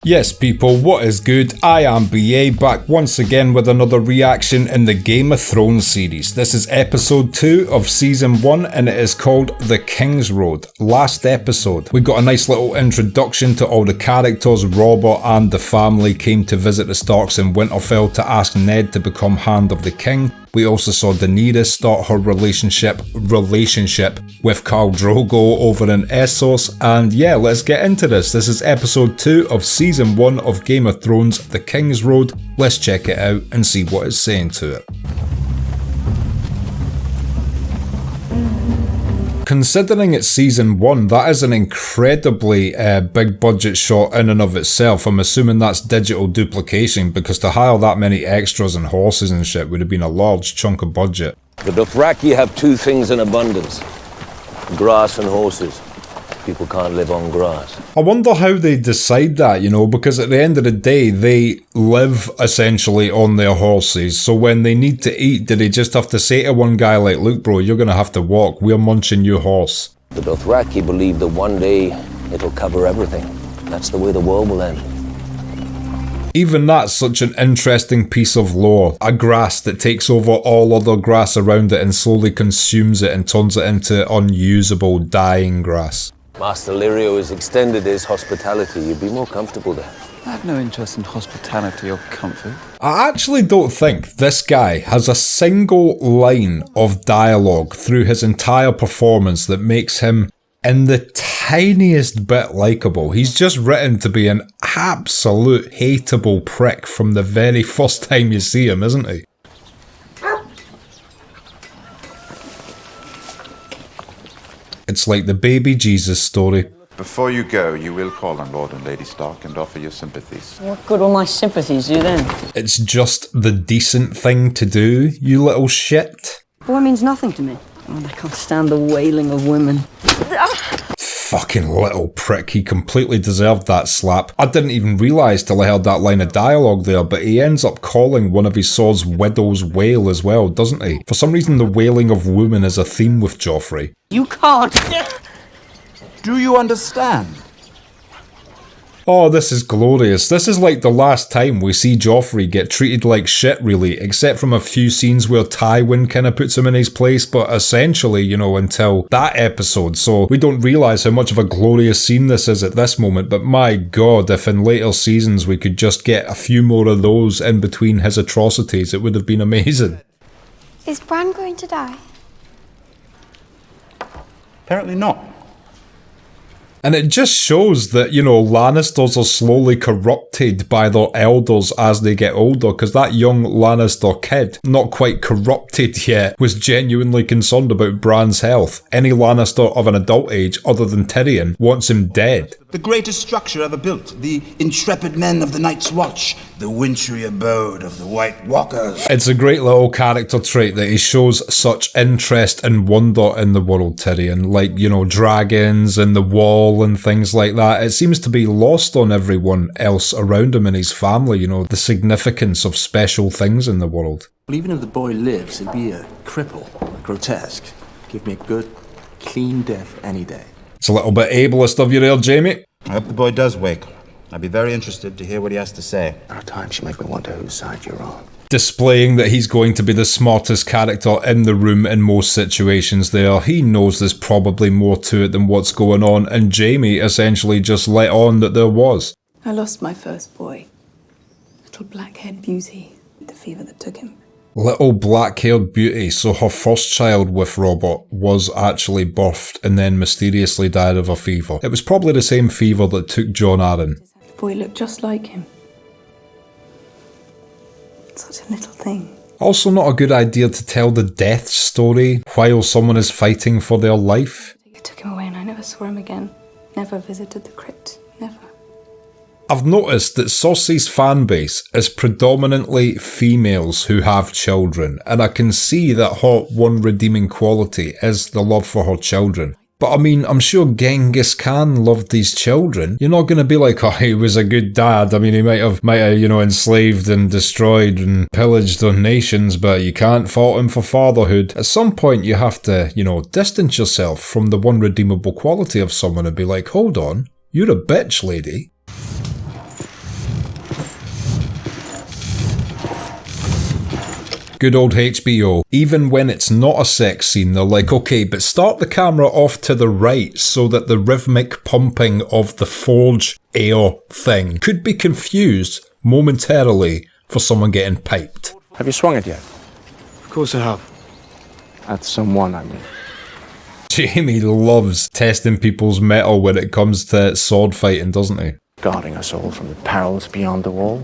Yes people, what is good? I am BA, back once again with another reaction in the Game of Thrones series. This is episode 2 of season 1 and it is called The Kingsroad. Last episode, we got a nice little introduction to all the characters. Robert and the family came to visit the Starks in Winterfell to ask Ned to become Hand of the King. We also saw Daenerys start her relationship with Khal Drogo over in Essos, and yeah, let's get into this. This is episode 2 of season 1 of Game of Thrones, The Kingsroad. Let's check it out and see what it's saying to it. Considering it's season 1, that is an incredibly big budget shot in and of itself. I'm assuming that's digital duplication, because to hire that many extras and horses and shit would have been a large chunk of budget. The Dothraki have two things in abundance: grass and horses. People can't live on grass. I wonder how they decide that, because at the end of the day, they live essentially on their horses. So when they need to eat, do they just have to say to one guy like, look bro, you're going to have to walk, we're munching your horse? The Dothraki believe that one day it'll cover everything. That's the way the world will end. Even that's such an interesting piece of lore. A grass that takes over all other grass around it and slowly consumes it and turns it into unusable, dying grass. Master Lirio has extended his hospitality. You'd be more comfortable there. I have no interest in hospitality or comfort. I actually don't think this guy has a single line of dialogue through his entire performance that makes him in the tiniest bit likeable. He's just written to be an absolute hateable prick from the very first time you see him, isn't he? It's like the baby Jesus story. Before you go, you will call on Lord and Lady Stark and offer your sympathies. What good will my sympathies do then? It's just the decent thing to do, you little shit. Boy means nothing to me. Oh, I can't stand the wailing of women. Fucking little prick, he completely deserved that slap. I didn't even realise till I heard that line of dialogue there, but he ends up calling one of his sword's widow's wail as well, doesn't he? For some reason the wailing of women is a theme with Joffrey. You can't! Do you understand? Oh, this is glorious. This is like the last time we see Joffrey get treated like shit, really, except from a few scenes where Tywin kind of puts him in his place, but essentially, until that episode, so we don't realise how much of a glorious scene this is at this moment, but my god, if in later seasons we could just get a few more of those in between his atrocities, it would have been amazing. Is Bran going to die? Apparently not. And it just shows that, Lannisters are slowly corrupted by their elders as they get older, because that young Lannister kid, not quite corrupted yet, was genuinely concerned about Bran's health. Any Lannister of an adult age, other than Tyrion, wants him dead. The greatest structure ever built, the intrepid men of the Night's Watch, the wintry abode of the White Walkers. It's a great little character trait that he shows such interest and wonder in the world, Tyrion. Like, dragons and the wall and things like that. It seems to be lost on everyone else around him and his family, the significance of special things in the world. Well, even if the boy lives, he'd be a cripple, grotesque. Give me a good, clean death any day. It's a little bit ableist of you there, Jamie. I hope the boy does wake. I'd be very interested to hear what he has to say. There are times you make me wonder whose side you're on. Displaying that he's going to be the smartest character in the room in most situations there. He knows there's probably more to it than what's going on, and Jamie essentially just let on that there was. I lost my first boy. Little black-haired beauty, the fever that took him. Little black-haired beauty, so her first child with Robert was actually birthed and then mysteriously died of a fever. It was probably the same fever that took Jon Arryn. The boy looked just like him. Such a little thing. Also not a good idea to tell the death story while someone is fighting for their life. They took him away and I never saw him again. Never visited the crypt. Never. I've noticed that Cersei's fanbase is predominantly females who have children, and I can see that her one redeeming quality is the love for her children. But I mean, I'm sure Genghis Khan loved these children. You're not going to be like, oh, he was a good dad. I mean, he might have, enslaved and destroyed and pillaged their nations, but you can't fault him for fatherhood. At some point, you have to, distance yourself from the one redeemable quality of someone and be like, hold on, you're a bitch, lady. Good old HBO. Even when it's not a sex scene, they're like, okay, but start the camera off to the right so that the rhythmic pumping of the forge air thing could be confused momentarily for someone getting piped. Have you swung it yet? Of course I have. At someone, I mean. Jamie loves testing people's mettle when it comes to sword fighting, doesn't he? Guarding us all from the perils beyond the wall.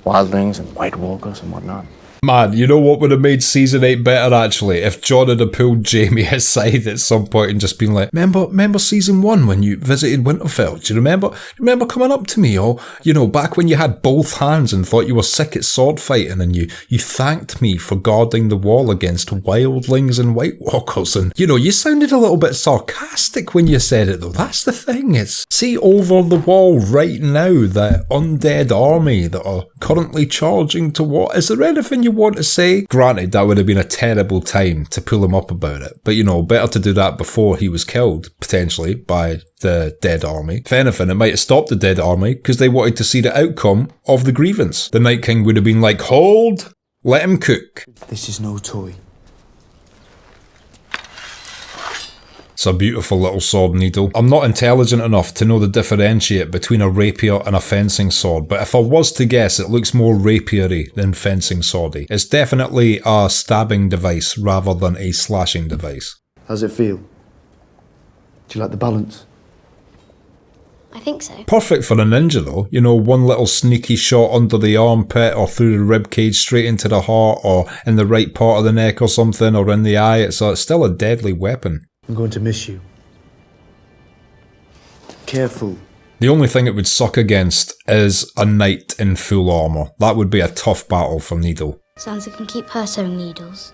Wildlings and White Walkers and whatnot. Man, you know what would have made season 8 better actually? If John had pulled Jamie aside at some point and just been like, remember season 1 when you visited Winterfell? Do you remember coming up to me? Or, you know, back when you had both hands and thought you were sick at sword fighting and you thanked me for guarding the wall against wildlings and White Walkers. And, you know, you sounded a little bit sarcastic when you said it though. That's the thing. It's, see over the wall right now, the undead army that are currently charging to what? Is there anything you want to say? Granted, that would have been a terrible time to pull him up about it, but you know, better to do that before he was killed, potentially, by the dead army. If anything, it might have stopped the dead army because they wanted to see the outcome of the grievance. The Night King would have been like, hold, let him cook. This is no toy. It's a beautiful little sword needle. I'm not intelligent enough to know the differentiate between a rapier and a fencing sword, but if I was to guess, it looks more rapier-y than fencing swordy. It's definitely a stabbing device rather than a slashing device. How's it feel? Do you like the balance? I think so. Perfect for a ninja though, you know, one little sneaky shot under the armpit or through the rib cage straight into the heart or in the right part of the neck or something or in the eye. It's still a deadly weapon. I'm going to miss you. Careful. The only thing it would suck against is a knight in full armour. That would be a tough battle for Needle. Sounds like I can keep her sewing needles.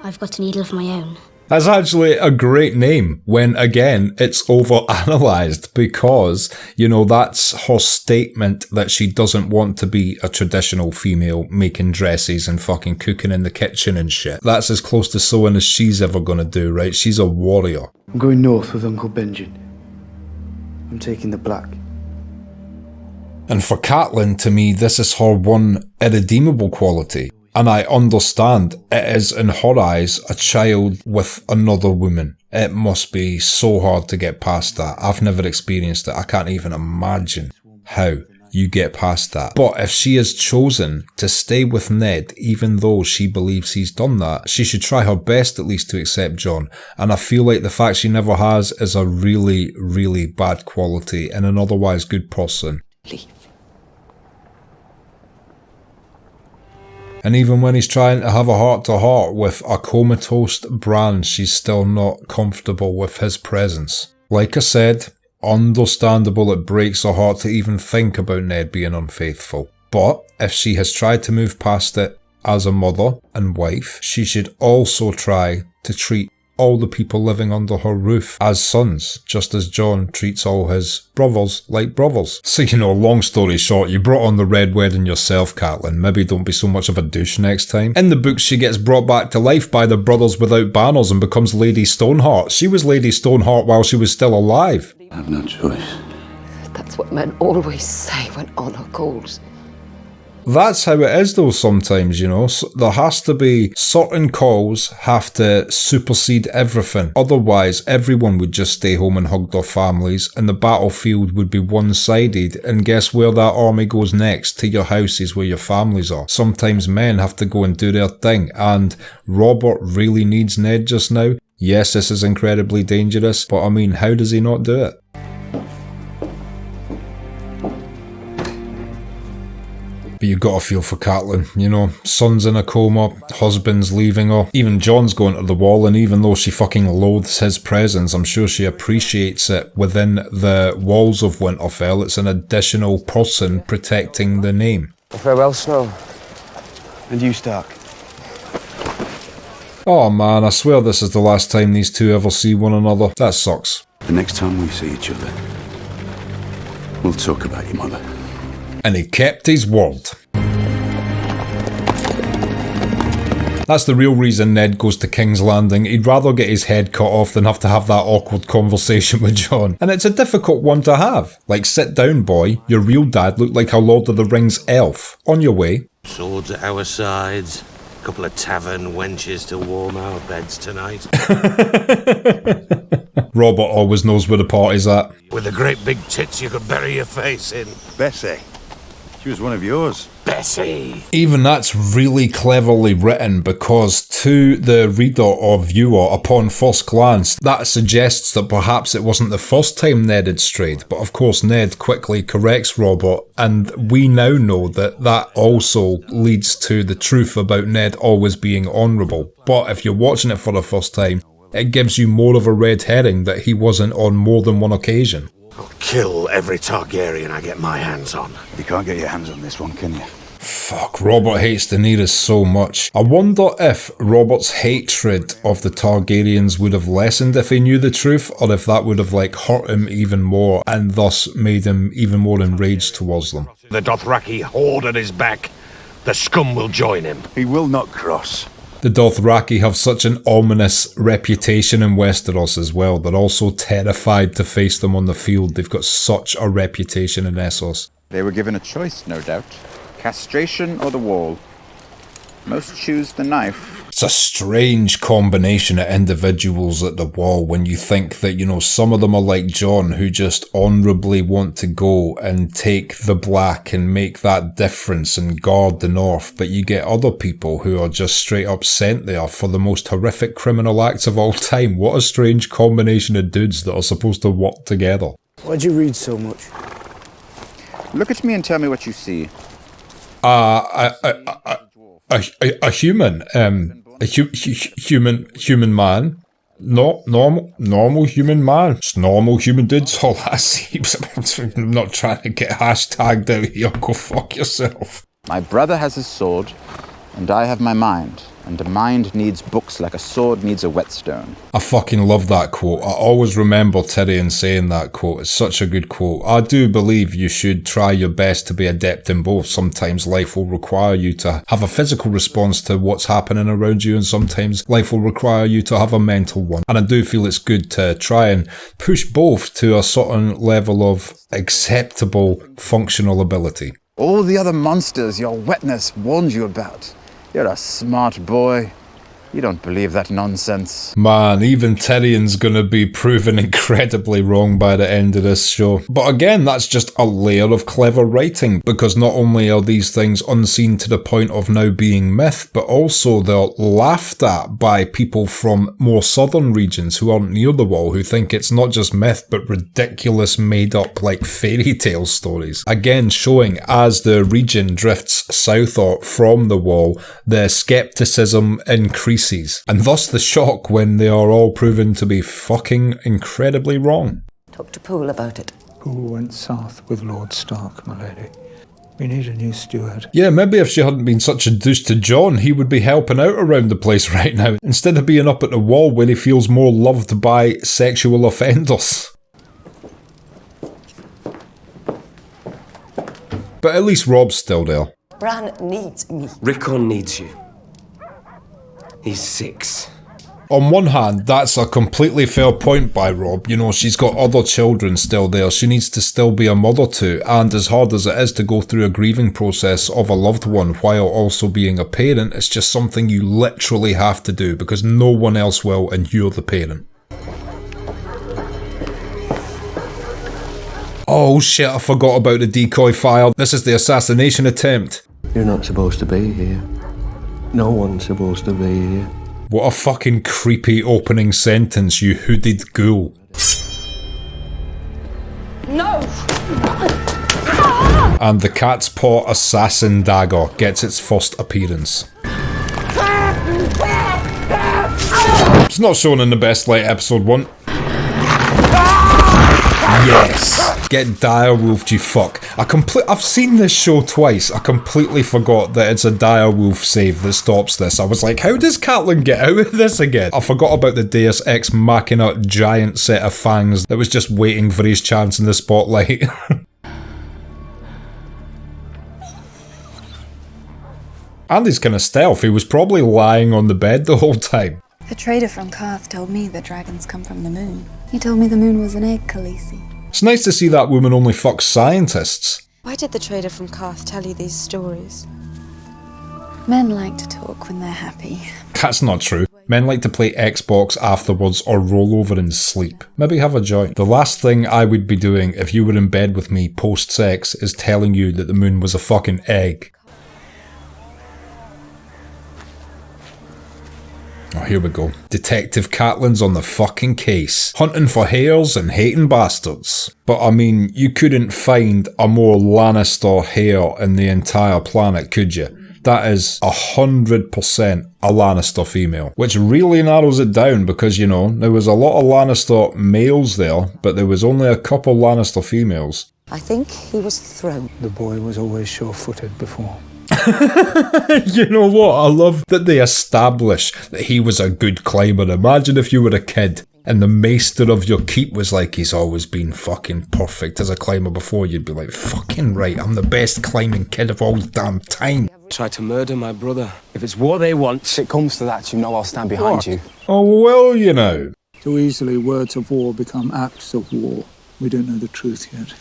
I've got a needle of my own. That's actually a great name when, again, it's overanalyzed because, you know, that's her statement that she doesn't want to be a traditional female making dresses and fucking cooking in the kitchen and shit. That's as close to sewing as she's ever gonna do, right? She's a warrior. I'm going north with Uncle Benjen. I'm taking the black. And for Catelyn, to me, this is her one irredeemable quality. And I understand it is, in her eyes, a child with another woman. It must be so hard to get past that. I've never experienced it. I can't even imagine how you get past that. But if she has chosen to stay with Ned, even though she believes he's done that, she should try her best at least to accept Jon. And I feel like the fact she never has is a really, really bad quality in an otherwise good person. Leave. And even when he's trying to have a heart-to-heart with a comatose Bran, she's still not comfortable with his presence. Like I said, understandable it breaks her heart to even think about Ned being unfaithful. But if she has tried to move past it as a mother and wife, she should also try to treat all the people living under her roof as sons, just as Jon treats all his brothers like brothers. So, you know, long story short, you brought on the Red Wedding yourself, Catelyn. Maybe don't be so much of a douche next time. In the books, she gets brought back to life by the Brothers Without Banners and becomes Lady Stoneheart. She was Lady Stoneheart while she was still alive. I have no choice. That's what men always say when honour calls. That's how it is though sometimes, you know. So there has to be certain calls have to supersede everything. Otherwise, everyone would just stay home and hug their families and the battlefield would be one-sided. And guess where that army goes next? To your houses where your families are. Sometimes men have to go and do their thing. And Robert really needs Ned just now. Yes, this is incredibly dangerous, but I mean, how does he not do it? But you gotta feel for Catelyn, you know, son's in a coma, husband's leaving her, even Jon's going to the wall, and even though she fucking loathes his presence, I'm sure she appreciates it within the walls of Winterfell. It's an additional person protecting the name. Farewell, Snow. And you, Stark. Oh man, I swear this is the last time these two ever see one another. That sucks. The next time we see each other, we'll talk about your mother. And he kept his word. That's the real reason Ned goes to King's Landing. He'd rather get his head cut off than have to have that awkward conversation with Jon. And it's a difficult one to have. Like, sit down, boy. Your real dad looked like a Lord of the Rings elf. On your way. Swords at our sides, Couple of tavern wenches to warm our beds tonight. Robert always knows where the party's at. With the great big tits you could bury your face in. Bessie. She was one of yours. Bessie! Even that's really cleverly written, because to the reader or viewer, upon first glance, that suggests that perhaps it wasn't the first time Ned had strayed. But of course Ned quickly corrects Robert, and we now know that that also leads to the truth about Ned always being honourable. But if you're watching it for the first time, it gives you more of a red herring that he wasn't on more than one occasion. I'll kill every Targaryen I get my hands on. You can't get your hands on this one, can you? Fuck, Robert hates Daenerys so much. I wonder if Robert's hatred of the Targaryens would have lessened if he knew the truth, or if that would have hurt him even more and thus made him even more enraged towards them. The Dothraki horde at his back. The scum will join him. He will not cross. The Dothraki have such an ominous reputation in Westeros as well. They're also terrified to face them on the field. They've got such a reputation in Essos. They were given a choice, no doubt. Castration or the wall. Most choose the knife. It's a strange combination of individuals at the wall when you think that, some of them are like Jon, who just honourably want to go and take the black and make that difference and guard the north, but you get other people who are just straight up sent there for the most horrific criminal acts of all time. What a strange combination of dudes that are supposed to work together. Why'd you read so much? Look at me and tell me what you see. A human, human man. No, normal human man. It's normal human dudes, all that seems. I'm not trying to get hashtagged out here, go fuck yourself. My brother has his sword, and I have my mind. And a mind needs books like a sword needs a whetstone. I fucking love that quote. I always remember Tyrion saying that quote. It's such a good quote. I do believe you should try your best to be adept in both. Sometimes life will require you to have a physical response to what's happening around you, and sometimes life will require you to have a mental one. And I do feel it's good to try and push both to a certain level of acceptable functional ability. All the other monsters your wetness warned you about. You're a smart boy. You don't believe that nonsense. Man, even Tyrion's gonna be proven incredibly wrong by the end of this show. But again, that's just a layer of clever writing, because not only are these things unseen to the point of now being myth, but also they're laughed at by people from more southern regions who aren't near the wall, who think it's not just myth, but ridiculous made up fairy tale stories. Again, showing as the region drifts south or from the wall, the skepticism increases. And thus the shock when they are all proven to be fucking incredibly wrong. Talk to Poole about it. Poole went south with Lord Stark, my lady. We need a new steward. Yeah, maybe if she hadn't been such a douche to Jon, he would be helping out around the place right now, instead of being up at the wall where he feels more loved by sexual offenders. But at least Rob's still there. Bran needs me. Rickon needs you. He's 6. On one hand, that's a completely fair point by Rob. She's got other children still there she needs to still be a mother to, and as hard as it is to go through a grieving process of a loved one while also being a parent, it's just something you literally have to do because no one else will and you're the parent. Oh shit, I forgot about the decoy fire. This is the assassination attempt. You're not supposed to be here. No one's supposed to be here. What a fucking creepy opening sentence, you hooded ghoul. No! And the cat's paw assassin dagger gets its first appearance. It's not shown in the best light, episode 1. Yes! Get direwolfed, you fuck. I've seen this show twice. I completely forgot that it's a direwolf save that stops this. I was like, how does Catelyn get out of this again? I forgot about the Deus Ex Machina giant set of fangs that was just waiting for his chance in the spotlight. And he's kind of stealth. He was probably lying on the bed the whole time. The trader from Karth told me that dragons come from the moon. He told me the moon was an egg, Khaleesi. It's nice to see that woman only fucks scientists. Why did the trader from Karth tell you these stories? Men like to talk when they're happy. That's not true. Men like to play Xbox afterwards or roll over and sleep. Maybe have a joint. The last thing I would be doing if you were in bed with me post-sex is telling you that the moon was a fucking egg. Oh, here we go. Detective Catlin's on the fucking case. Hunting for hares and hating bastards. But I mean, you couldn't find a more Lannister hare in the entire planet, could you? That is 100% a Lannister female. Which really narrows it down because, you know, there was a lot of Lannister males there, but there was only a couple Lannister females. I think he was thrown. The boy was always sure-footed before. You know what? I love that they establish that he was a good climber. Imagine if you were a kid and the maester of your keep was like, he's always been fucking perfect as a climber before. You'd be like, fucking right, I'm the best climbing kid of all damn time. Tried to murder my brother. If it's what they want, If it comes to that, you know I'll stand behind you. Oh, well, you know. Too easily words of war become acts of war. We don't know the truth yet.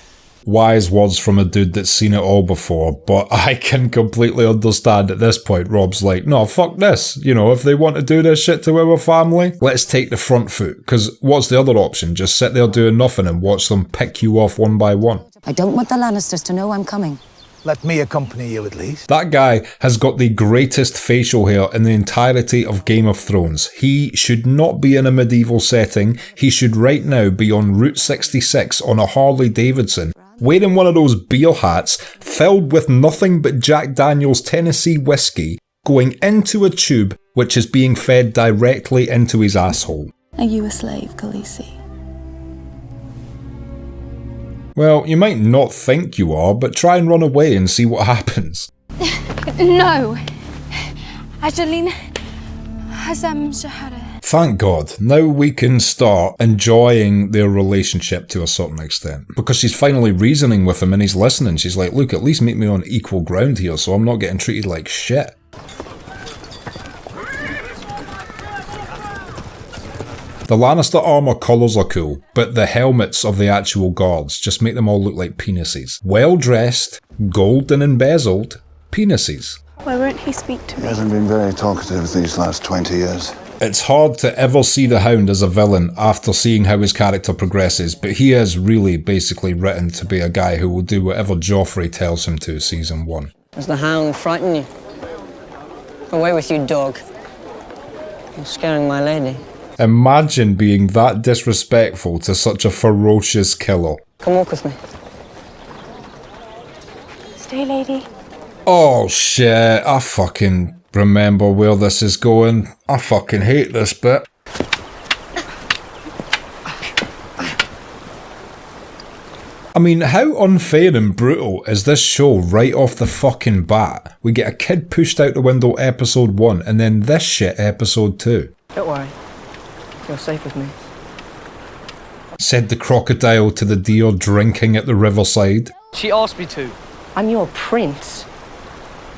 Wise words from a dude that's seen it all before, but I can completely understand at this point Rob's like, no, fuck this. You know, if they want to do this shit to our family, let's take the front foot. Because what's the other option? Just sit there doing nothing and watch them pick you off one by one. I don't want the Lannisters to know I'm coming. Let me accompany you at least. That guy has got the greatest facial hair in the entirety of Game of Thrones. He should not be in a medieval setting. He should right now be on Route 66 on a Harley Davidson, wearing one of those beer hats filled with nothing but Jack Daniel's Tennessee whiskey, going into a tube which is being fed directly into his asshole. Are you a slave, Khaleesi? Well, you might not think you are, but try and run away and see what happens. No. Ajaline Hazam Shahara. Thank God, now we can start enjoying their relationship to a certain extent. Because she's finally reasoning with him and he's listening. She's like, look, at least meet me on equal ground here so I'm not getting treated like shit. The Lannister armour colours are cool, but the helmets of the actual guards just make them all look like penises. Well dressed, gold and embezzled, penises. Why won't he speak to me? He hasn't been very talkative these last 20 years. It's hard to ever see the Hound as a villain after seeing how his character progresses, but he is really basically written to be a guy who will do whatever Joffrey tells him to season 1. Does the Hound frighten you? Away with you, dog. You're scaring my lady. Imagine being that disrespectful to such a ferocious killer. Come walk with me. Stay, lady. Oh shit, I fucking remember where this is going. I fucking hate this bit. I mean, how unfair and brutal is this show right off the fucking bat? We get a kid pushed out the window episode 1 and then this shit episode 2. Don't worry. You're safe with me. Said the crocodile to the deer drinking at the riverside. She asked me to. I'm your prince.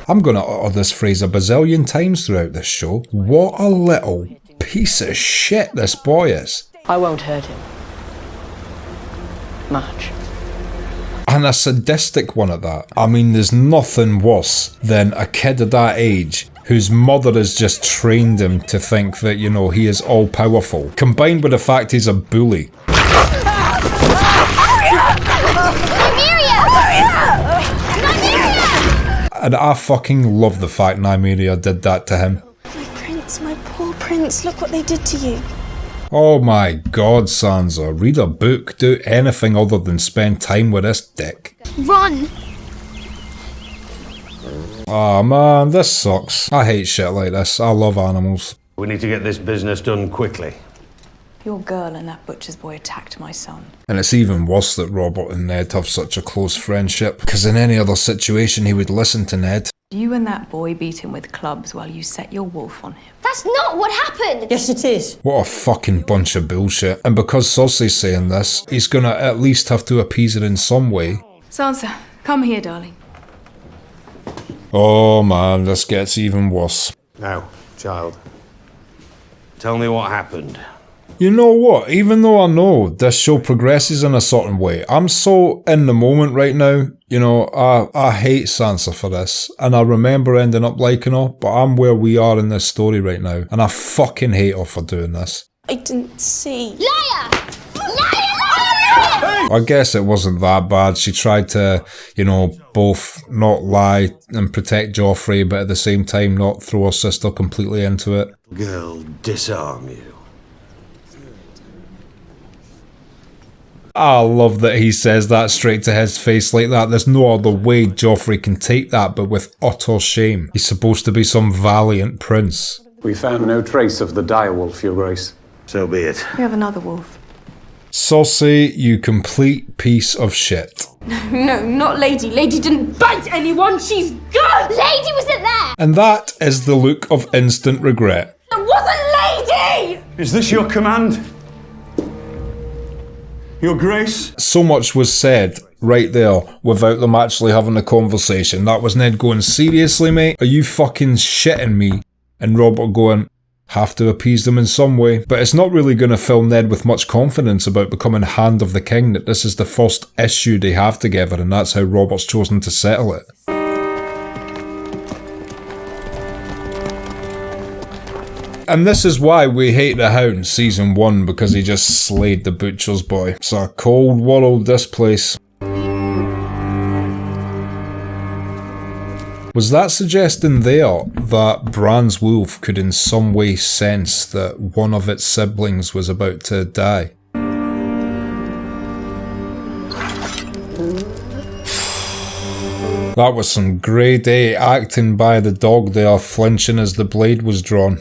I'm gonna utter this phrase a bazillion times throughout this show. What a little piece of shit this boy is. I won't hurt him. Much. And a sadistic one at that. I mean, there's nothing worse than a kid of that age whose mother has just trained him to think that, you know, he is all-powerful, combined with the fact he's a bully. And I fucking love the fact Nymeria did that to him. My prince, my poor prince, look what they did to you. Oh my god, Sansa, read a book, do anything other than spend time with this dick. Run! Oh man, this sucks. I hate shit like this. I love animals. We need to get this business done quickly. Your girl and that butcher's boy attacked my son. And it's even worse that Robert and Ned have such a close friendship, because in any other situation he would listen to Ned. You and that boy beat him with clubs while you set your wolf on him. That's not what happened! Yes, it is. What a fucking bunch of bullshit. And because Cersei's saying this, he's gonna at least have to appease her in some way. Sansa, come here, darling. Oh man, this gets even worse. Now, child, tell me what happened. You know what, even though I know this show progresses in a certain way, I'm so in the moment right now, You know, I hate Sansa for this, and I remember ending up liking her, but I'm where we are in this story right now, and I fucking hate her for doing this. I didn't see. Liar! I guess it wasn't that bad. She tried to, you know, both not lie and protect Joffrey, but at the same time not throw her sister completely into it. Girl, disarm you. I love that he says that straight to his face like that. There's no other way Joffrey can take that but with utter shame. He's supposed to be some valiant prince. We found no trace of the direwolf, Your Grace. So be it. We have another wolf. Cersei, you complete piece of shit. No, not Lady. Lady didn't bite anyone. She's good. Lady wasn't there! And that is the look of instant regret. It wasn't Lady! Is this your command? Your Grace? So much was said right there without them actually having a conversation. That was Ned going, seriously, mate? Are you fucking shitting me? And Robert going, have to appease them in some way. But it's not really going to fill Ned with much confidence about becoming Hand of the King that this is the first issue they have together, and that's how Robert's chosen to settle it. And this is why we hate the Hound Season 1, because he just slayed the butcher's boy. It's a cold world, this place. Was that suggesting there that Bran's wolf could in some way sense that one of its siblings was about to die? That was some grade A acting by the dog there, flinching as the blade was drawn.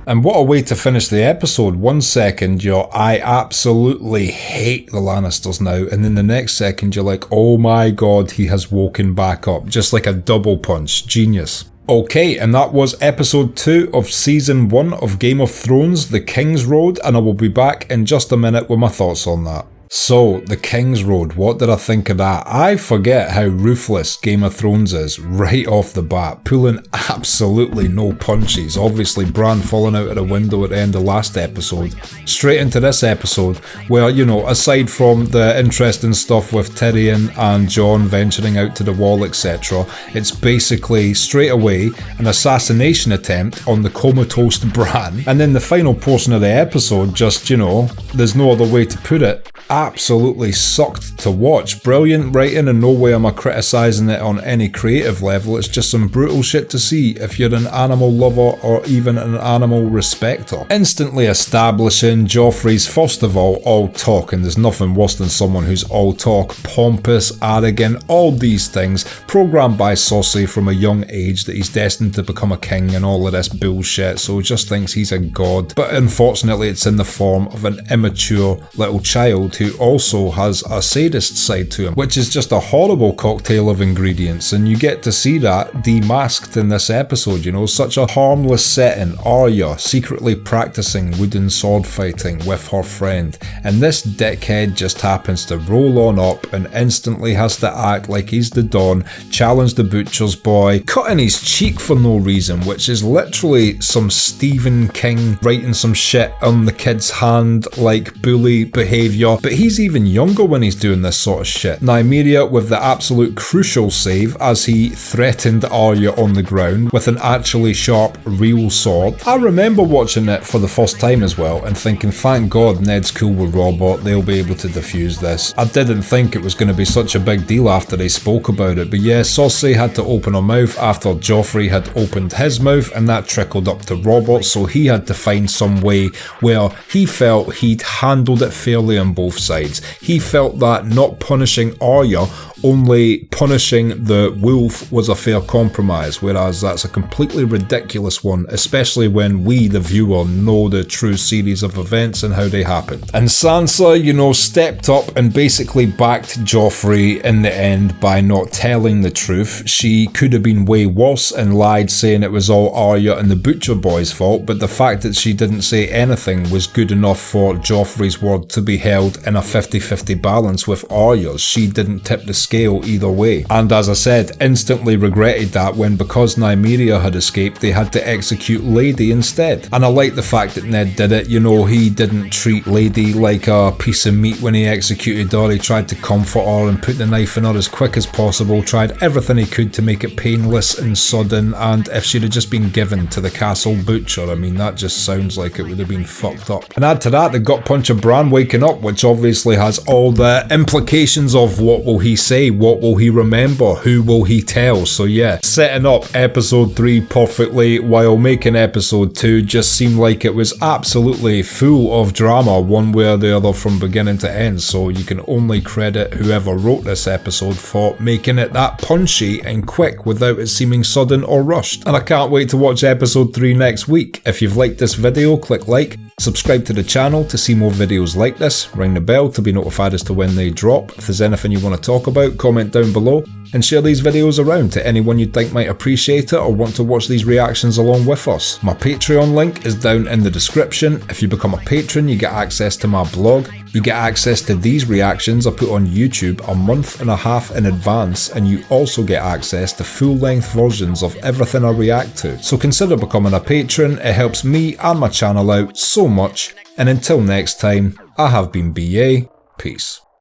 And what a way to finish the episode. 1 second you're, I absolutely hate the Lannisters now, and then the next second you're like, oh my god, he has woken back up. Just like a double punch. Genius. Okay, and that was episode 2 of season 1 of Game of Thrones, The Kingsroad, and I will be back in just a minute with my thoughts on that. So, The Kingsroad, what did I think of that? I forget how ruthless Game of Thrones is right off the bat, pulling absolutely no punches. Obviously, Bran falling out of the window at the end of last episode. Straight into this episode, where, you know, aside from the interesting stuff with Tyrion and Jon venturing out to the wall, etc., it's basically straight away an assassination attempt on the comatose Bran. And then the final portion of the episode, just, you know, there's no other way to put it, absolutely sucked to watch. Brilliant writing, and no way am I criticising it on any creative level. It's just some brutal shit to see if you're an animal lover or even an animal respecter. Instantly establishing Joffrey's, first of all talk, and there's nothing worse than someone who's all talk, pompous, arrogant, all these things, programmed by Cersei from a young age that he's destined to become a king and all of this bullshit, so he just thinks he's a god. But unfortunately it's in the form of an immature little child who also has a sadist side to him, which is just a horrible cocktail of ingredients, and you get to see that demasked in this episode. You know, such a harmless setting, Arya secretly practicing wooden sword fighting with her friend, and this dickhead just happens to roll on up and instantly has to act like he's the Don, challenge the butcher's boy, cutting his cheek for no reason, which is literally some Stephen King writing some shit on the kid's hand, like bully behaviour. But he's even younger when he's doing this sort of shit. Nymeria with the absolute crucial save as he threatened Arya on the ground with an actually sharp, real sword. I remember watching it for the first time as well and thinking, thank god Ned's cool with Robert, they'll be able to defuse this. I didn't think it was going to be such a big deal after they spoke about it, but yeah, Cersei had to open her mouth after Joffrey had opened his mouth, and that trickled up to Robert, so he had to find some way where he felt he'd handled it fairly on both sides. He felt that not punishing Arya, only punishing the wolf, was a fair compromise, whereas that's a completely ridiculous one, especially when we, the viewer, know the true series of events and how they happened. And Sansa, you know, stepped up and basically backed Joffrey in the end by not telling the truth. She could have been way worse and lied saying it was all Arya and the Butcher Boy's fault, but the fact that she didn't say anything was good enough for Joffrey's word to be held in a 50-50 balance with Arya's. She didn't tip the scale either way. And as I said, instantly regretted that when, because Nymeria had escaped, they had to execute Lady instead. And I like the fact that Ned did it. You know, he didn't treat Lady like a piece of meat when he executed her. He tried to comfort her and put the knife in her as quick as possible, tried everything he could to make it painless and sudden, and if she'd have just been given to the castle butcher, I mean, that just sounds like it would have been fucked up. And add to that the gut punch of Bran waking up, which obviously has all the implications of what will he say, what will he remember, who will he tell. So yeah, setting up episode 3 perfectly while making episode 2 just seemed like it was absolutely full of drama one way or the other from beginning to end. So you can only credit whoever wrote this episode for making it that punchy and quick without it seeming sudden or rushed. And I can't wait to watch episode 3 next week. If you've liked this video, click like, subscribe to the channel to see more videos like this, ring the bell to be notified as to when they drop. If there's anything you want to talk about, comment down below, and share these videos around to anyone you think might appreciate it or want to watch these reactions along with us. My Patreon link is down in the description. If you become a patron, you get access to my blog, you get access to these reactions I put on YouTube a month and a half in advance, and you also get access to full-length versions of everything I react to. So consider becoming a patron, it helps me and my channel out so much, and until next time, I have been BA, peace.